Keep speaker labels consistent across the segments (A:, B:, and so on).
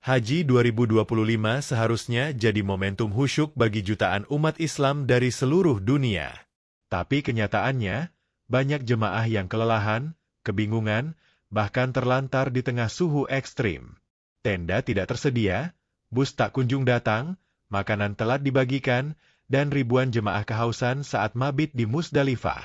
A: Haji 2025 seharusnya jadi momentum khusyuk bagi jutaan umat Islam dari seluruh dunia. Tapi kenyataannya, banyak jemaah yang kelelahan, kebingungan, bahkan terlantar di tengah suhu ekstrim. Tenda tidak tersedia, bus tak kunjung datang, makanan telat dibagikan, dan ribuan jemaah kehausan saat mabit di Musdalifah.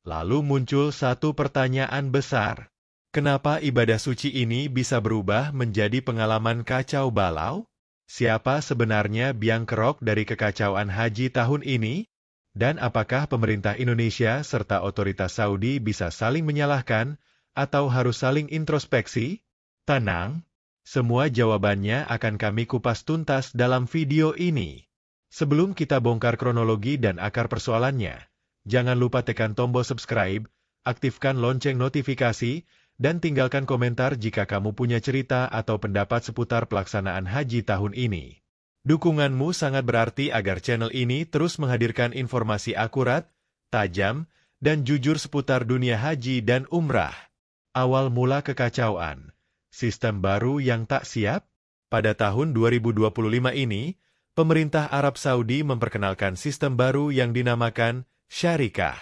A: Lalu muncul satu pertanyaan besar. Kenapa ibadah suci ini bisa berubah menjadi pengalaman kacau balau? Siapa sebenarnya biang kerok dari kekacauan haji tahun ini? Dan apakah pemerintah Indonesia serta otoritas Saudi bisa saling menyalahkan atau harus saling introspeksi? Tenang, semua jawabannya akan kami kupas tuntas dalam video ini. Sebelum kita bongkar kronologi dan akar persoalannya, jangan lupa tekan tombol subscribe, aktifkan lonceng notifikasi, dan tinggalkan komentar jika kamu punya cerita atau pendapat seputar pelaksanaan haji tahun ini. Dukunganmu sangat berarti agar channel ini terus menghadirkan informasi akurat, tajam, dan jujur seputar dunia haji dan umrah. Awal mula kekacauan, sistem baru yang tak siap? Pada tahun 2025 ini, pemerintah Arab Saudi memperkenalkan sistem baru yang dinamakan syarikah.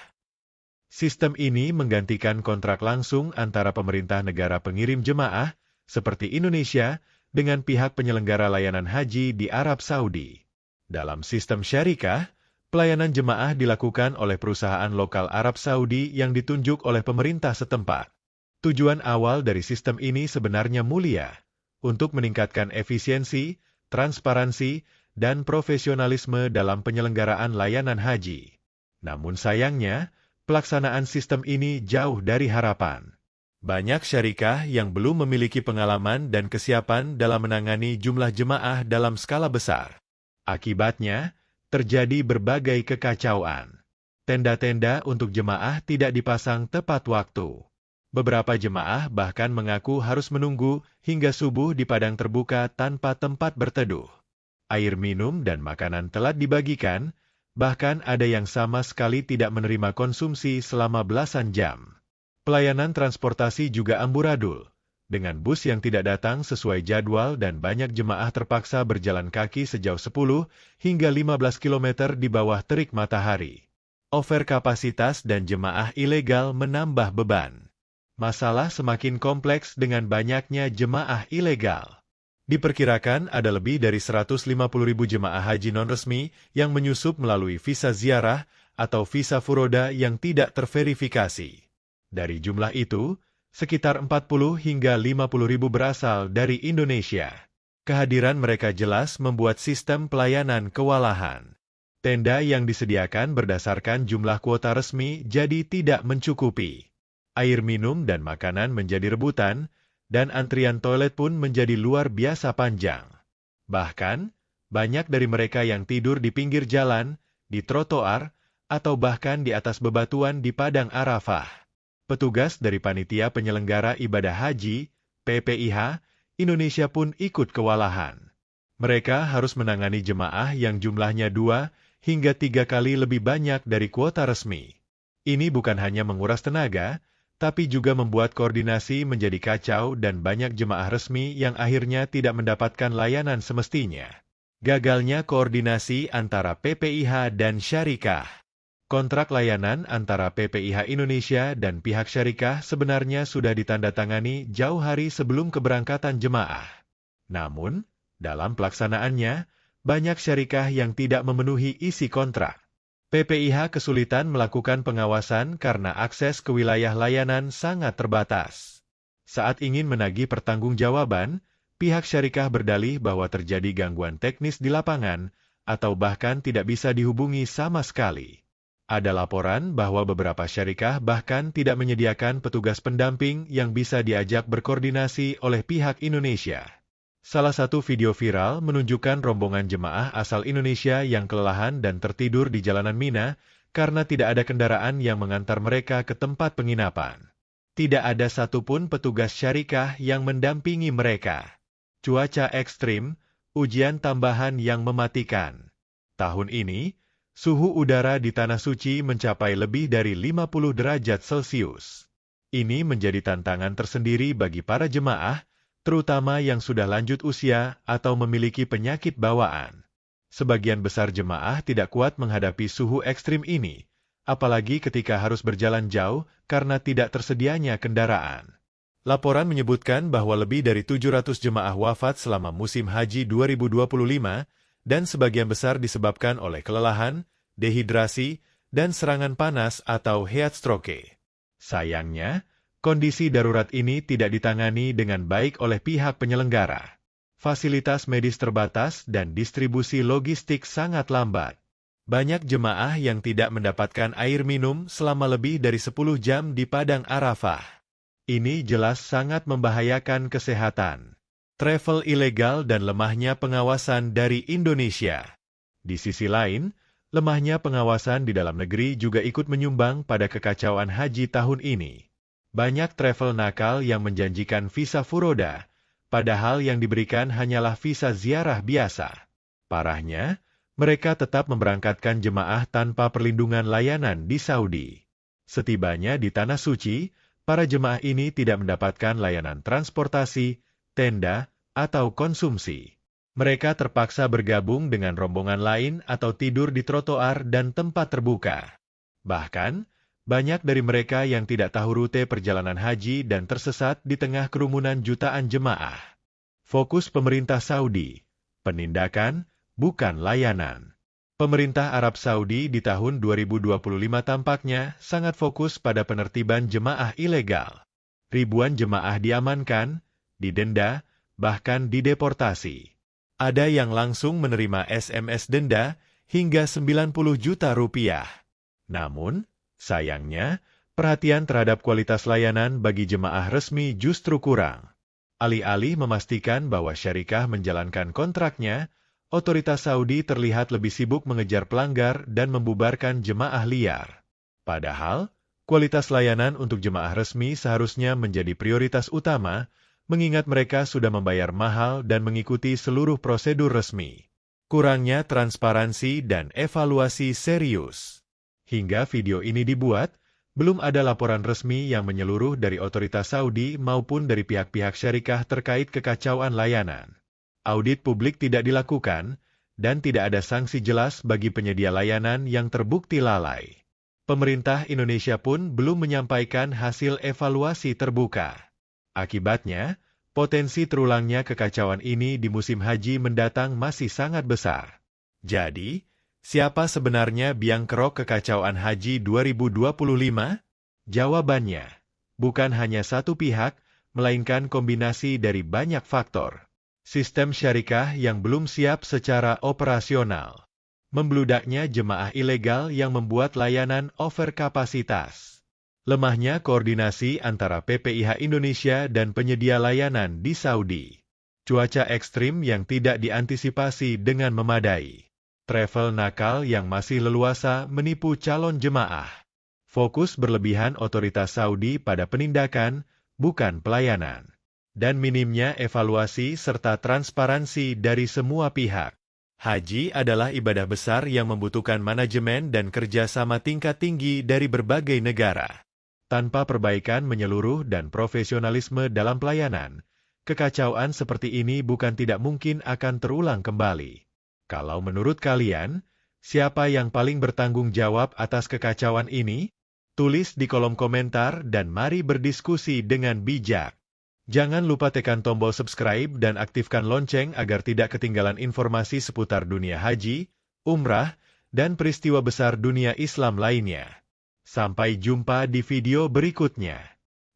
A: Sistem ini menggantikan kontrak langsung antara pemerintah negara pengirim jemaah, seperti Indonesia, dengan pihak penyelenggara layanan haji di Arab Saudi. Dalam sistem syarikah, pelayanan jemaah dilakukan oleh perusahaan lokal Arab Saudi yang ditunjuk oleh pemerintah setempat. Tujuan awal dari sistem ini sebenarnya mulia, untuk meningkatkan efisiensi, transparansi, dan profesionalisme dalam penyelenggaraan layanan haji. Namun sayangnya, pelaksanaan sistem ini jauh dari harapan. Banyak syarikah yang belum memiliki pengalaman dan kesiapan dalam menangani jumlah jemaah dalam skala besar. Akibatnya, terjadi berbagai kekacauan. Tenda-tenda untuk jemaah tidak dipasang tepat waktu. Beberapa jemaah bahkan mengaku harus menunggu hingga subuh di padang terbuka tanpa tempat berteduh. Air minum dan makanan telat dibagikan, bahkan ada yang sama sekali tidak menerima konsumsi selama belasan jam. Pelayanan transportasi juga amburadul, dengan bus yang tidak datang sesuai jadwal dan banyak jemaah terpaksa berjalan kaki sejauh 10 hingga 15 km di bawah terik matahari. Overkapasitas dan jemaah ilegal menambah beban. Masalah semakin kompleks dengan banyaknya jemaah ilegal. Diperkirakan ada lebih dari 150.000 jemaah haji non-resmi yang menyusup melalui visa ziarah atau visa furoda yang tidak terverifikasi. Dari jumlah itu, sekitar 40 hingga 50.000 berasal dari Indonesia. Kehadiran mereka jelas membuat sistem pelayanan kewalahan. Tenda yang disediakan berdasarkan jumlah kuota resmi jadi tidak mencukupi. Air minum dan makanan menjadi rebutan, dan antrian toilet pun menjadi luar biasa panjang. Bahkan, banyak dari mereka yang tidur di pinggir jalan, di trotoar, atau bahkan di atas bebatuan di padang Arafah. Petugas dari Panitia Penyelenggara Ibadah Haji, PPIH, Indonesia pun ikut kewalahan. Mereka harus menangani jemaah yang jumlahnya 2 hingga 3 kali lebih banyak dari kuota resmi. Ini bukan hanya menguras tenaga, tapi juga membuat koordinasi menjadi kacau dan banyak jemaah resmi yang akhirnya tidak mendapatkan layanan semestinya. Gagalnya koordinasi antara PPIH dan syarikah. Kontrak layanan antara PPIH Indonesia dan pihak syarikah sebenarnya sudah ditandatangani jauh hari sebelum keberangkatan jemaah. Namun, dalam pelaksanaannya, banyak syarikah yang tidak memenuhi isi kontrak. PPIH kesulitan melakukan pengawasan karena akses ke wilayah layanan sangat terbatas. Saat ingin menagih pertanggungjawaban, pihak syarikah berdalih bahwa terjadi gangguan teknis di lapangan atau bahkan tidak bisa dihubungi sama sekali. Ada laporan bahwa beberapa syarikah bahkan tidak menyediakan petugas pendamping yang bisa diajak berkoordinasi oleh pihak Indonesia. Salah satu video viral menunjukkan rombongan jemaah asal Indonesia yang kelelahan dan tertidur di jalanan Mina karena tidak ada kendaraan yang mengantar mereka ke tempat penginapan. Tidak ada satupun petugas syarikah yang mendampingi mereka. Cuaca ekstrim, ujian tambahan yang mematikan. Tahun ini, suhu udara di Tanah Suci mencapai lebih dari 50 derajat Celcius. Ini menjadi tantangan tersendiri bagi para jemaah, terutama yang sudah lanjut usia atau memiliki penyakit bawaan. Sebagian besar jemaah tidak kuat menghadapi suhu ekstrim ini, apalagi ketika harus berjalan jauh karena tidak tersedianya kendaraan. Laporan menyebutkan bahwa lebih dari 700 jemaah wafat selama musim haji 2025 dan sebagian besar disebabkan oleh kelelahan, dehidrasi, dan serangan panas atau heat stroke. Sayangnya, kondisi darurat ini tidak ditangani dengan baik oleh pihak penyelenggara. Fasilitas medis terbatas dan distribusi logistik sangat lambat. Banyak jemaah yang tidak mendapatkan air minum selama lebih dari 10 jam di Padang Arafah. Ini jelas sangat membahayakan kesehatan. Travel ilegal dan lemahnya pengawasan dari Indonesia. Di sisi lain, lemahnya pengawasan di dalam negeri juga ikut menyumbang pada kekacauan haji tahun ini. Banyak travel nakal yang menjanjikan visa furoda, padahal yang diberikan hanyalah visa ziarah biasa. Parahnya, mereka tetap memberangkatkan jemaah tanpa perlindungan layanan di Saudi. Setibanya di Tanah Suci, para jemaah ini tidak mendapatkan layanan transportasi, tenda, atau konsumsi. Mereka terpaksa bergabung dengan rombongan lain atau tidur di trotoar dan tempat terbuka. Bahkan, banyak dari mereka yang tidak tahu rute perjalanan haji dan tersesat di tengah kerumunan jutaan jemaah. Fokus pemerintah Saudi, penindakan, bukan layanan. Pemerintah Arab Saudi di tahun 2025 tampaknya sangat fokus pada penertiban jemaah ilegal. Ribuan jemaah diamankan, didenda, bahkan dideportasi. Ada yang langsung menerima SMS denda hingga 90 juta rupiah. Namun, sayangnya, perhatian terhadap kualitas layanan bagi jemaah resmi justru kurang. Alih-alih memastikan bahwa syarikah menjalankan kontraknya, otoritas Saudi terlihat lebih sibuk mengejar pelanggar dan membubarkan jemaah liar. Padahal, kualitas layanan untuk jemaah resmi seharusnya menjadi prioritas utama, mengingat mereka sudah membayar mahal dan mengikuti seluruh prosedur resmi. Kurangnya transparansi dan evaluasi serius. Hingga video ini dibuat, belum ada laporan resmi yang menyeluruh dari otoritas Saudi maupun dari pihak-pihak syarikah terkait kekacauan layanan. Audit publik tidak dilakukan, dan tidak ada sanksi jelas bagi penyedia layanan yang terbukti lalai. Pemerintah Indonesia pun belum menyampaikan hasil evaluasi terbuka. Akibatnya, potensi terulangnya kekacauan ini di musim haji mendatang masih sangat besar. Jadi, siapa sebenarnya biang kerok kekacauan haji 2025? Jawabannya, bukan hanya satu pihak, melainkan kombinasi dari banyak faktor. Sistem syarikah yang belum siap secara operasional. Membludaknya jemaah ilegal yang membuat layanan overkapasitas. Lemahnya koordinasi antara PPIH Indonesia dan penyedia layanan di Saudi. Cuaca ekstrim yang tidak diantisipasi dengan memadai. Travel nakal yang masih leluasa menipu calon jemaah. Fokus berlebihan otoritas Saudi pada penindakan, bukan pelayanan. Dan minimnya evaluasi serta transparansi dari semua pihak. Haji adalah ibadah besar yang membutuhkan manajemen dan kerjasama tingkat tinggi dari berbagai negara. Tanpa perbaikan menyeluruh dan profesionalisme dalam pelayanan, kekacauan seperti ini bukan tidak mungkin akan terulang kembali. Kalau menurut kalian, siapa yang paling bertanggung jawab atas kekacauan ini? Tulis di kolom komentar dan mari berdiskusi dengan bijak. Jangan lupa tekan tombol subscribe dan aktifkan lonceng agar tidak ketinggalan informasi seputar dunia haji, umrah, dan peristiwa besar dunia Islam lainnya. Sampai jumpa di video berikutnya.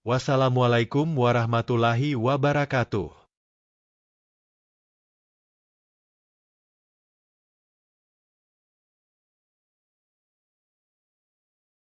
A: Wassalamualaikum warahmatullahi wabarakatuh.